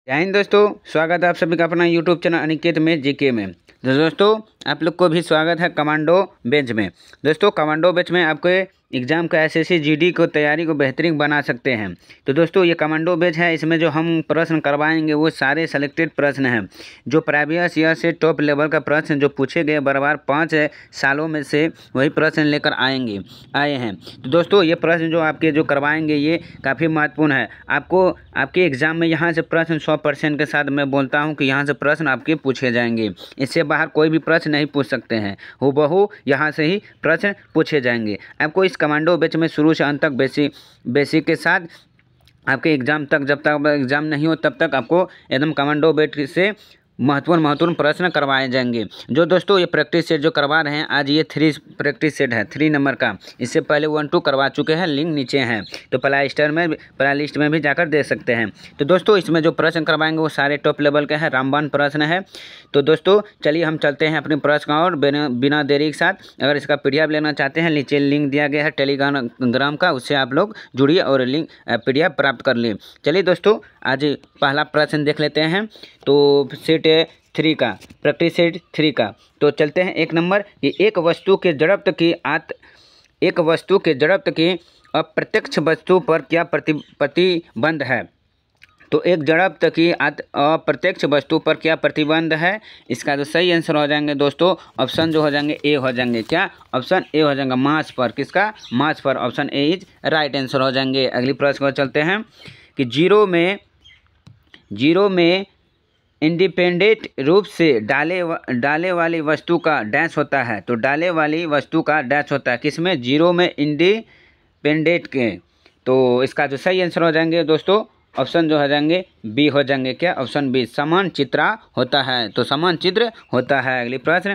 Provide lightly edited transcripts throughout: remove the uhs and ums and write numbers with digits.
जय हिंद दोस्तों, स्वागत है आप सभी का अपना यूट्यूब चैनल अनिकेत में जीके में। तो दोस्तों आप लोग को भी स्वागत है कमांडो बेंच में। दोस्तों कमांडो बेंच में आपके एग्ज़ाम का एसएससी जीडी को तैयारी को बेहतरीन बना सकते हैं। तो दोस्तों ये कमांडो बेंच है, इसमें जो हम प्रश्न करवाएंगे वो सारे सेलेक्टेड प्रश्न हैं जो प्रीवियस ईयर से टॉप लेवल का प्रश्न जो पूछे गए बार 5 सालों में से वही प्रश्न लेकर आए हैं। तो दोस्तों ये प्रश्न जो आपके जो करवाएंगे ये काफ़ी महत्वपूर्ण है। आपको आपके एग्ज़ाम में यहाँ से प्रश्न 100% के साथ मैं बोलता हूँ कि यहाँ से प्रश्न आपके पूछे जाएंगे। इससे बाहर कोई भी प्रश्न नहीं पूछ सकते हैं, हूबहू यहाँ से ही प्रश्न पूछे जाएंगे। आपको इस कमांडो बैच में शुरू से अंत तक बेसिक के साथ आपके एग्ज़ाम तक, जब तक एग्ज़ाम नहीं हो तब तक आपको एकदम कमांडो बैच से महत्वपूर्ण प्रश्न करवाए जाएंगे। जो दोस्तों ये प्रैक्टिस सेट जो करवा रहे हैं आज ये 3 प्रैक्टिस सेट है 3 नंबर का। इससे पहले 1 2 करवा चुके हैं, लिंक नीचे हैं, तो प्ले लिस्ट में भी जाकर देख सकते हैं। तो दोस्तों इसमें जो प्रश्न करवाएंगे वो सारे टॉप लेवल के हैं, रामबाण प्रश्न है। तो दोस्तों चलिए हम चलते हैं अपने प्रश्न और बिना देरी के साथ। अगर इसका PDF लेना चाहते हैं नीचे लिंक दिया गया है टेलीग्राम का, उससे आप लोग जुड़िए और लिंक PDF प्राप्त कर लिए। चलिए दोस्तों आज पहला प्रश्न देख लेते हैं। तो सेट 3 का प्रैक्टिस सेट 3 का तो चलते हैं 1 नंबर कि एक वस्तु के जड़त्व की अप्रत्यक्ष वस्तु पर क्या प्रतिबंध है। तो एक जड़त्व की अप्रत्यक्ष वस्तु पर क्या प्रतिबंध है। इसका जो सही आंसर हो जाएंगे दोस्तों ऑप्शन जो हो जाएंगे ए हो जाएंगे। क्या ऑप्शन ए हो जाएगा, मास पर। किसका? मास पर। Option A is right answer हो जाएंगे। अगली प्रश्न को चलते हैं कि जीरो में इंडिपेंडेंट रूप से डाले वाली वस्तु का डैश होता है। तो डाले वाली वस्तु का डैश होता है किसमें? जीरो में इंडिपेंडेंट के। तो इसका जो सही आंसर हो जाएंगे दोस्तों ऑप्शन जो हो जाएंगे बी हो जाएंगे। क्या? ऑप्शन बी, समान चित्रा होता है। तो समान चित्र होता है। अगली प्रश्न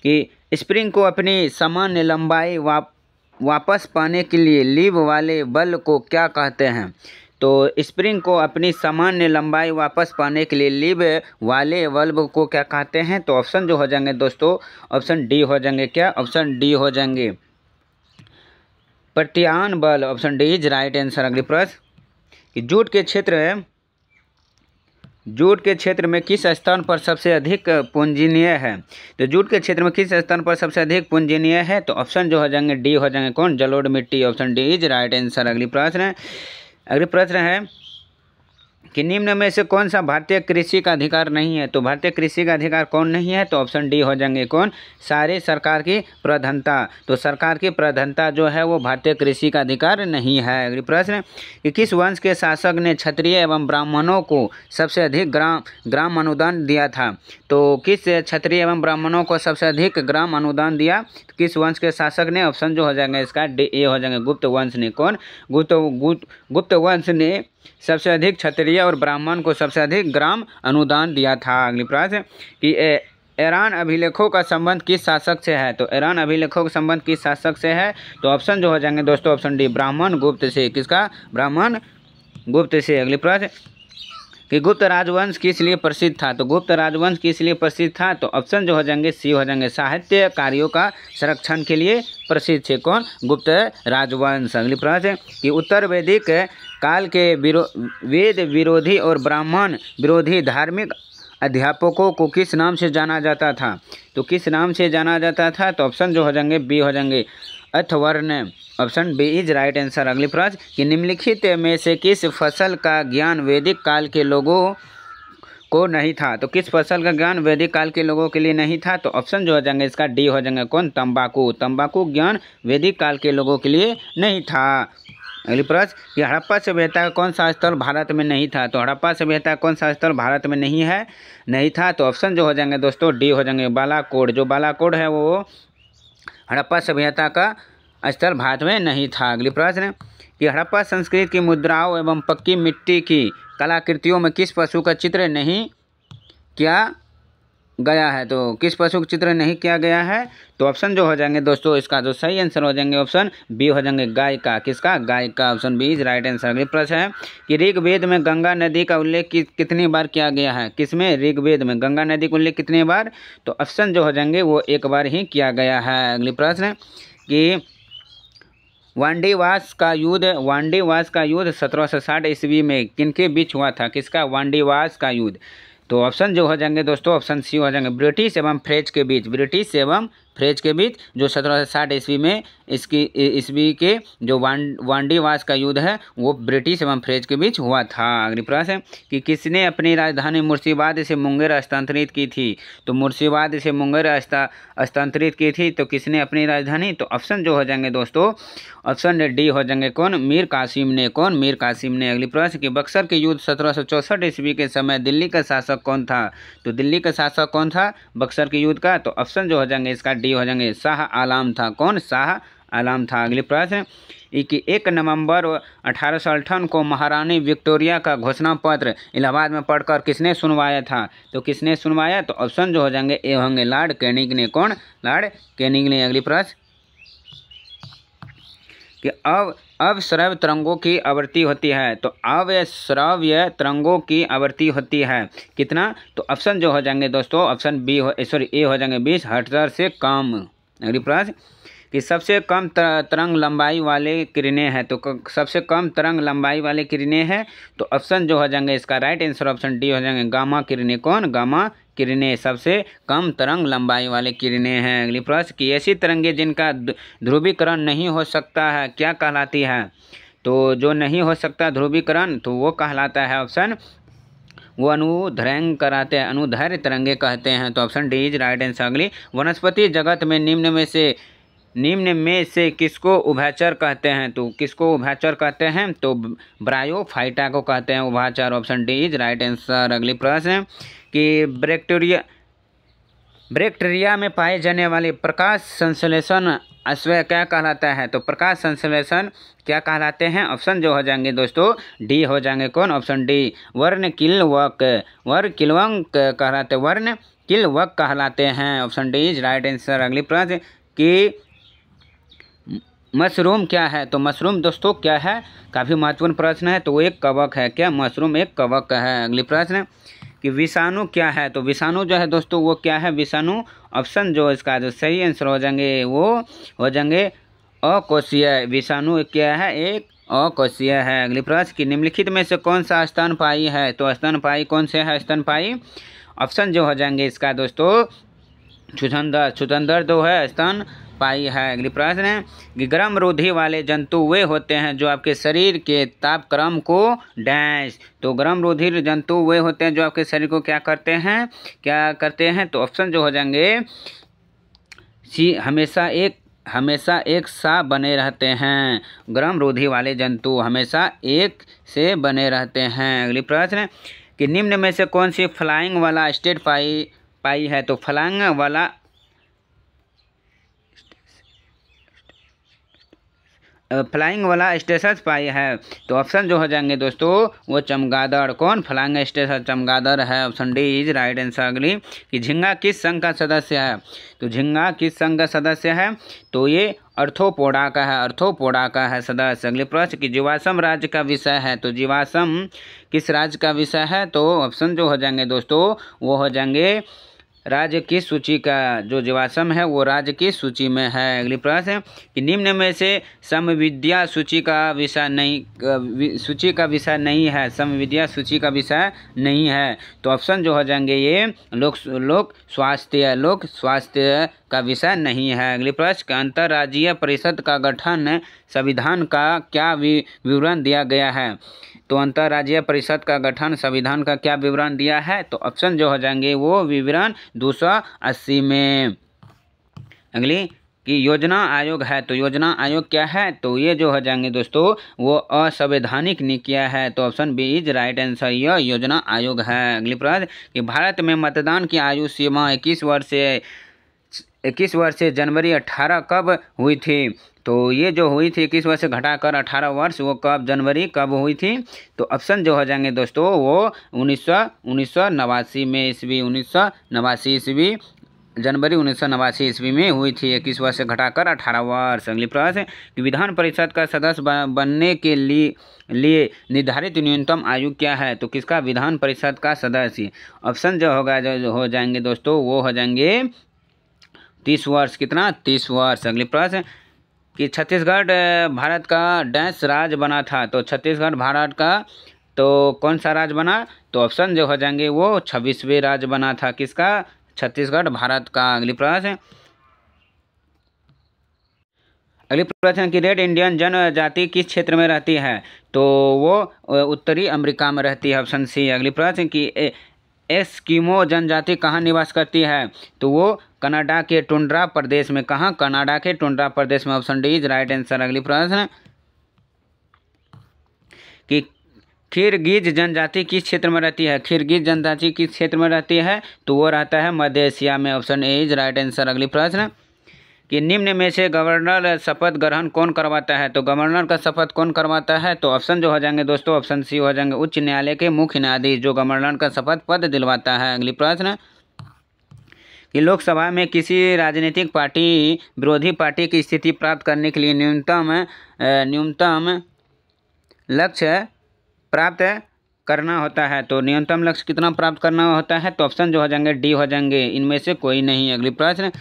कि स्प्रिंग को अपनी सामान्य लंबाई वापस पाने के लिए लीव वाले बल को क्या कहते हैं। तो स्प्रिंग को अपनी सामान्य लंबाई वापस पाने के लिए लीव वाले बल्ब को क्या कहते हैं। तो ऑप्शन जो हो जाएंगे दोस्तों ऑप्शन डी हो जाएंगे। क्या? ऑप्शन डी हो जाएंगे, प्रत्यान बल। Option D is right answer. अगली प्रश्न कि जूट के क्षेत्र में किस स्थान पर सबसे अधिक पूंजनीय है। तो जूट के क्षेत्र में किस स्थान पर सबसे अधिक पूंजनीय है। तो ऑप्शन जो हो जाएंगे डी हो जाएंगे। कौन? जलोढ़ मिट्टी। Option D is right answer. अगली प्रश्न है कि निम्न में से कौन सा भारतीय कृषि का अधिकार नहीं है। तो भारतीय कृषि का अधिकार कौन नहीं है। तो ऑप्शन डी हो जाएंगे। कौन? सारे सरकार की प्रधानता। तो सरकार की प्रधानता जो है वो भारतीय कृषि का अधिकार नहीं है। अगली प्रश्न कि किस वंश के शासक ने क्षत्रिय एवं ब्राह्मणों को सबसे अधिक ग्राम अनुदान दिया था। तो किस क्षत्रिय एवं ब्राह्मणों को सबसे अधिक ग्राम अनुदान दिया? किस वंश के शासक ने? ऑप्शन जो हो जाएंगे इसका डी ए हो जाएंगे, गुप्त वंश ने। कौन? गुप्त वंश ने सबसे अधिक क्षत्रिय और ब्राह्मण को सबसे अधिक ग्राम अनुदान दिया था। अगली प्रश्न कि ईरान अभिलेखों का संबंध किस शासक से है। तो ईरान अभिलेखों का संबंध किस शासक से है। तो ऑप्शन जो हो जाएंगे दोस्तों ऑप्शन डी, ब्राह्मण गुप्त से। किसका? ब्राह्मण गुप्त से। अगली प्रश्न कि गुप्त राजवंश किस लिए प्रसिद्ध था। तो गुप्त राजवंश किस लिए प्रसिद्ध था। तो ऑप्शन जो हो जाएंगे सी हो जाएंगे, साहित्य कार्यों का संरक्षण के लिए प्रसिद्ध थे। कौन? गुप्त राजवंश। अगली प्रश्न कि उत्तर वैदिक काल के वेद विरोधी और ब्राह्मण विरोधी धार्मिक अध्यापकों को किस नाम से जाना जाता था। तो किस नाम से जाना जाता था। तो ऑप्शन जो हो जाएंगे बी हो जाएंगे, Atharvan. Option B is right answer. अगली प्रश्न कि निम्नलिखित में से किस फसल का ज्ञान वैदिक काल के लोगों को नहीं था। तो किस फसल का ज्ञान वैदिक काल के लोगों के लिए नहीं था। तो ऑप्शन जो हो जाएंगे इसका डी हो जाएंगे। कौन? तंबाकू। तंबाकू ज्ञान वैदिक काल के लोगों के लिए नहीं था। अगली प्रश्न कि हड़प्पा सभ्यता का कौन सा स्थल भारत में नहीं था। तो हड़प्पा सभ्यता कौन सा स्थल भारत में नहीं था। तो ऑप्शन जो हो जाएंगे दोस्तों डी हो जाएंगे, बालाकोट। जो बालाकोट है वो हड़प्पा सभ्यता का स्थल भारत में नहीं था। अगली प्रश्न कि हड़प्पा संस्कृति की मुद्राओं एवं पक्की मिट्टी की कलाकृतियों में किस पशु का चित्र नहीं किया गया है। तो किस पशु का चित्र नहीं किया गया है। तो ऑप्शन जो हो जाएंगे दोस्तों इसका जो सही आंसर हो जाएंगे ऑप्शन बी हो जाएंगे, गाय का। किसका? गाय का। Option B is right answer. अगली प्रश्न है कि ऋग्वेद में गंगा नदी का उल्लेख कितनी बार किया गया है। किसमें? ऋग्वेद में गंगा नदी का उल्लेख कितनी बार। तो ऑप्शन जो हो जाएंगे वो 1 बार ही किया गया है। अगली प्रश्न कि वांडीवास का युद्ध 1760 ईस्वी में किनके बीच हुआ था? किसका? वांडीवास का युद्ध। तो ऑप्शन जो हो जाएंगे दोस्तों, ऑप्शन सी हो जाएंगे, ब्रिटिश एवं फ्रेंच के बीच, ब्रिटिश एवं फ्रेंच के बीच जो 1760 ईस्वी में ईस्वी के जो वांडीवास का युद्ध है वो ब्रिटिश एवं फ्रेंच के बीच हुआ था। अगली प्रश्न है कि किसने अपनी राजधानी मुर्शिदाबाद से मुंगेर हस्तांतरित की थी? तो मुर्शिदाबाद से मुंगेर हस्तांतरित की थी तो किसने अपनी राजधानी? तो ऑप्शन जो हो जाएंगे दोस्तों, ऑप्शन डी हो जाएंगे कौन? मीर कासिम ने। कौन? मीर कासिम ने। अगली प्रश्न कि बक्सर के युद्ध 1764 ईस्वी के समय दिल्ली का शासक कौन था? तो दिल्ली का शासक कौन था बक्सर के युद्ध का? तो ऑप्शन जो हो जाएंगे इसका डी हो जाएंगे, शाह आलम था। कौन? शाह आलम था। अगली प्रश्न कि 1 नवंबर 1858 को महारानी विक्टोरिया का घोषणा पत्र इलाहाबाद में पढ़कर किसने सुनवाया था? तो किसने सुनवाया? तो ऑप्शन जो हो जाएंगे ए होंगे, लॉर्ड कैनिंग ने। कौन? लॉर्ड कैनिंग ने। अगली प्रश्न कि अब श्रव्य तरंगों की आवृत्ति होती है, तो अवश्रव्य तरंगों की आवृत्ति होती है कितना? तो ऑप्शन जो हो जाएंगे दोस्तों, ऑप्शन बी ए हो जाएंगे 20 हर्ट्ज से कम। अगली प्रश्न कि सबसे कम तरंग लंबाई वाले किरणें हैं, तो सबसे कम तरंग लंबाई वाले किरणें हैं तो ऑप्शन जो हो जाएंगे इसका राइट आंसर ऑप्शन डी हो जाएंगे, गामा किरणें। कौन? गामा किरणें सबसे कम तरंग लंबाई वाले किरणें हैं। अगली प्रश्न कि ऐसी तरंगें जिनका ध्रुवीकरण नहीं हो सकता है क्या कहलाती है? तो जो नहीं हो सकता ध्रुवीकरण तो वो कहलाता है ऑप्शन, वो अनुदैर्घ्य कराते हैं, अनुदैर्घ्य तरंगे कहते हैं। तो option D is right answer. अगली वनस्पति जगत में निम्न में से किसको उभयचर कहते हैं? तो किसको उभयचर कहते हैं? तो ब्रायोफाइटा को कहते हैं उभयचर। Option D is right answer. अगली प्रश्न कि बैक्टीरिया में पाए जाने वाले प्रकाश संश्लेषण अश्वय क्या कहलाता है? तो प्रकाश संश्लेषण क्या कहलाते हैं? ऑप्शन जो हो जाएंगे दोस्तों डी हो जाएंगे। कौन? ऑप्शन डी वर्णकिल्वक कहलाते, वर्णकिल्वक कहलाते हैं। Option D is right answer. अगली प्रश्न कि मशरूम क्या है? तो मशरूम दोस्तों क्या है? काफ़ी महत्वपूर्ण प्रश्न है। तो वो एक कवक है। क्या? मशरूम एक कवक है। अगली प्रश्न कि विषाणु क्या है? तो विषाणु जो है दोस्तों वो क्या है? विषाणु ऑप्शन जो इसका जो सही आंसर हो जाएंगे वो हो जाएंगे अकोशीय। विषाणु क्या है? एक अकोशीय है। अगली प्रश्न कि निम्नलिखित में से कौन सा स्तनपायी है? तो स्तनपायी कौन से है? स्तनपायी ऑप्शन जो हो जाएंगे इसका दोस्तों छुछुंदर जो है स्तनपायी है। अगली प्रश्न है कि गर्म रोधी वाले जंतु वे होते हैं जो आपके शरीर के तापक्रम को डैश। तो गर्म रोधी जंतु वे होते हैं जो आपके शरीर को क्या करते हैं? तो ऑप्शन जो हो जाएंगे सी हमेशा एक सा बने रहते हैं। गर्म रोधी वाले जंतु हमेशा एक से बने रहते हैं। अगली प्रश्न कि निम्न में से कौन सी फ्लाइंग वाला स्टेट पाई है? तो फ्लाइंग वाला स्टेशन पाई है। तो ऑप्शन जो हो जाएंगे दोस्तों वो चमगादड़। कौन? फ्लाइंग स्टेशन चमगादड़ है। Option D is right answer. अगली कि झींगा किस संघ का सदस्य है? तो झींगा किस संघ का सदस्य है? तो ये अर्थोपोडा का है सदस्य। अगले प्रश्न कि जीवाश्म राज्य का विषय है। तो जीवाश्म किस राज्य का विषय है? तो ऑप्शन जो हो जाएंगे दोस्तों वो हो जाएंगे राज्य की सूची का, जो जीवाश्म है वो राज्य की सूची में है। अगली प्रश्न कि निम्न में से समविद्या सूची का विषय नहीं है। समविद्या सूची का विषय नहीं है तो ऑप्शन जो हो जाएंगे ये लोक स्वास्थ्य का विषय नहीं है। अगली प्रश्न कि अंतर्राज्यीय परिषद का गठन संविधान का क्या विवरण दिया गया है? तो अंतर्राज्यीय परिषद का गठन संविधान का क्या विवरण दिया है? तो ऑप्शन जो हो जाएंगे वो विवरण 280 में। अगली कि योजना आयोग है। तो योजना आयोग क्या है? तो ये जो हो जाएंगे दोस्तों वो असंवैधानिक निकाय है। तो option B is right answer, यह योजना आयोग है। अगली प्रश्न कि भारत में मतदान की आयु सीमा 21 वर्ष से जनवरी 18 कब हुई थी? तो ये जो हुई थी 21 वर्ष से घटाकर 18 वर्ष, वो कब जनवरी कब हुई थी? तो ऑप्शन जो हो जाएंगे दोस्तों वो 1989 में ईस्वी, 1989 ईस्वी, जनवरी 1989 ईस्वी में हुई थी। 21 वर्ष से घटाकर 18 वर्ष। अगली प्रश्न कि विधान परिषद का सदस्य बनने के लिए निर्धारित न्यूनतम आयु क्या है? तो किसका? विधान परिषद का सदस्य। ऑप्शन जो होगा जो हो जाएंगे दोस्तों वो हो जाएंगे 30 वर्ष। कितना? 30 वर्ष। अगली प्रश्न कि छत्तीसगढ़ भारत का डैश राज्य बना था। तो छत्तीसगढ़ भारत का तो कौन सा राज्य बना, तो ऑप्शन जो हो जाएंगे वो 26वें राज्य बना था। किसका, छत्तीसगढ़ भारत का। अगली प्रश्न कि रेड इंडियन जनजाति किस क्षेत्र में रहती है, तो वो उत्तरी अमेरिका में रहती है, ऑप्शन सी। अगली प्रश्न कि एस्किमो जनजाति कहाँ निवास करती है, तो वो कनाडा के टुंड्रा प्रदेश में। कहाँ, कनाडा के टुंड्रा प्रदेश में, option D is right answer. अगली प्रश्न कि किर्गिज जनजाति किस क्षेत्र में रहती है, किर्गिज जनजाति किस क्षेत्र में रहती है, तो वो रहता है मध्य एशिया में, option A is right answer. अगली प्रश्न कि निम्न में से गवर्नर शपथ ग्रहण कौन करवाता है, तो गवर्नर का शपथ कौन करवाता है, तो ऑप्शन जो हो जाएंगे दोस्तों, ऑप्शन सी हो जाएंगे, उच्च न्यायालय के मुख्य न्यायाधीश जो गवर्नर का शपथ पद दिलवाता है। अगली प्रश्न कि लोकसभा में किसी राजनीतिक पार्टी विरोधी पार्टी की स्थिति प्राप्त करने के लिए न्यूनतम लक्ष्य प्राप्त करना होता है, तो न्यूनतम लक्ष्य कितना प्राप्त करना होता है, तो ऑप्शन जो हो जाएंगे डी हो जाएंगे, इनमें से कोई नहीं। अगली प्रश्न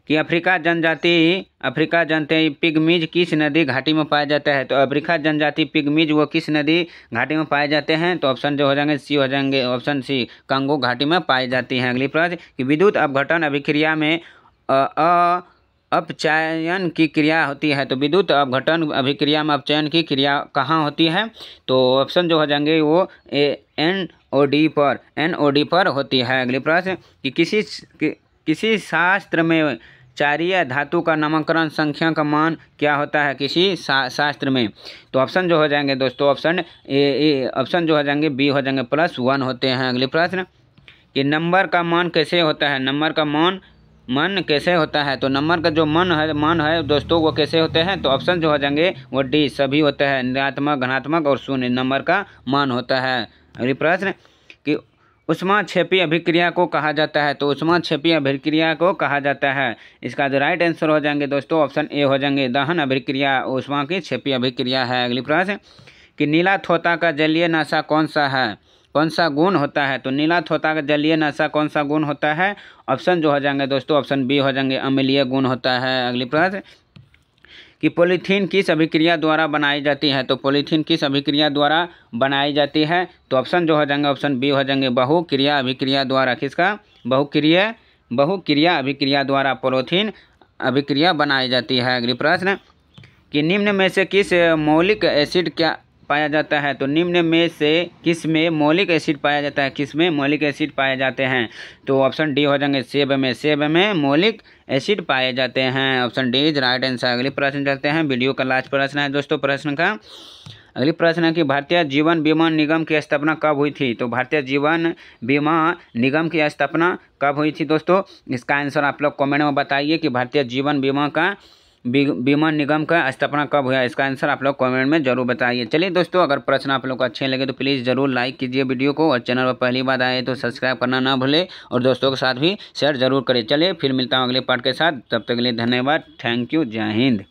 कि अफ्रीका जनजाति पिग्मीज किस नदी घाटी में पाया जाता है, तो अफ्रीका जनजाति पिग्मीज वो किस नदी घाटी में पाए जाते हैं, तो ऑप्शन जो हो जाएंगे सी हो जाएंगे, ऑप्शन सी कांगो घाटी में पाई जाती हैं। अगली प्रश्न कि विद्युत अपघटन अभिक्रिया में अपचयन की क्रिया होती है, तो विद्युत अपघटन अभिक्रिया में अपचयन की क्रिया कहाँ होती है, तो ऑप्शन जो हो जाएंगे वो एनओडी पर होती है। अगली प्रश्न कि किसी शास्त्र में चारीय धातु का नामकरण संख्या का मान क्या होता है, किसी शास्त्र में, तो ऑप्शन जो हो जाएंगे दोस्तों, ऑप्शन जो हो जाएंगे बी हो जाएंगे, +1 होते हैं। अगली प्रश्न कि नंबर का मान कैसे होता है, नंबर का मान कैसे होता है, तो नंबर का जो मान है दोस्तों वो कैसे होते हैं, तो ऑप्शन जो हो जाएंगे वो डी सभी होते हैं, ऋणात्मक, धनात्मक और शून्य नंबर का मान होता है। अगली प्रश्न कि ऊष्माक्षेपी अभिक्रिया को कहा जाता है, तो ऊष्माक्षेपी अभिक्रिया को कहा जाता है, इसका जो राइट आंसर हो जाएंगे दोस्तों, ऑप्शन ए हो जाएंगे, दहन अभिक्रिया ऊष्मा की क्षेपी अभिक्रिया है। अगली प्रश्न कि नीला थोता का जलीय नशा कौन सा गुण होता है, तो नीला थोता का जलीय नशा कौन सा गुण होता है, ऑप्शन जो हो जाएंगे दोस्तों, ऑप्शन बी हो जाएंगे, अम्लीय गुण होता है। अगली प्रश्न कि पॉलीथीन किस अभिक्रिया द्वारा बनाई जाती है, तो पॉलीथीन किस अभिक्रिया द्वारा बनाई जाती है, तो ऑप्शन जो हो जाएंगे, ऑप्शन बी हो जाएंगे, बहुक्रिया अभिक्रिया द्वारा। किसका, बहुक्रिया अभिक्रिया द्वारा पॉलीथीन अभिक्रिया बनाई जाती है। अगली प्रश्न कि निम्न में से किस मौलिक एसिड क्या पाया जाता है, तो निम्न में से किस में मौलिक एसिड पाया जाता है, किस में मौलिक एसिड पाए जाते हैं, तो ऑप्शन डी हो जाएंगे, सेब में मौलिक एसिड पाए जाते हैं, option D is right answer. अगले प्रश्न चलते हैं, वीडियो का लास्ट प्रश्न है दोस्तों प्रश्न का। अगली प्रश्न है कि भारतीय जीवन बीमा निगम की स्थापना कब हुई थी, तो भारतीय जीवन बीमा निगम की स्थापना कब हुई थी दोस्तों, इसका आंसर आप लोग कमेंट में बताइए कि भारतीय जीवन बीमा निगम का स्थापना कब हुआ, इसका आंसर आप लोग कमेंट में जरूर बताइए। चलिए दोस्तों, अगर प्रश्न आप लोग को अच्छे लगे तो प्लीज़ ज़रूर लाइक कीजिए वीडियो को, और चैनल पर पहली बार आए तो सब्सक्राइब करना ना भूले, और दोस्तों के साथ भी शेयर जरूर करें। चलिए फिर मिलता हूँ अगले पार्ट के साथ, तब तक के लिए धन्यवाद, थैंक यू, जय हिंद।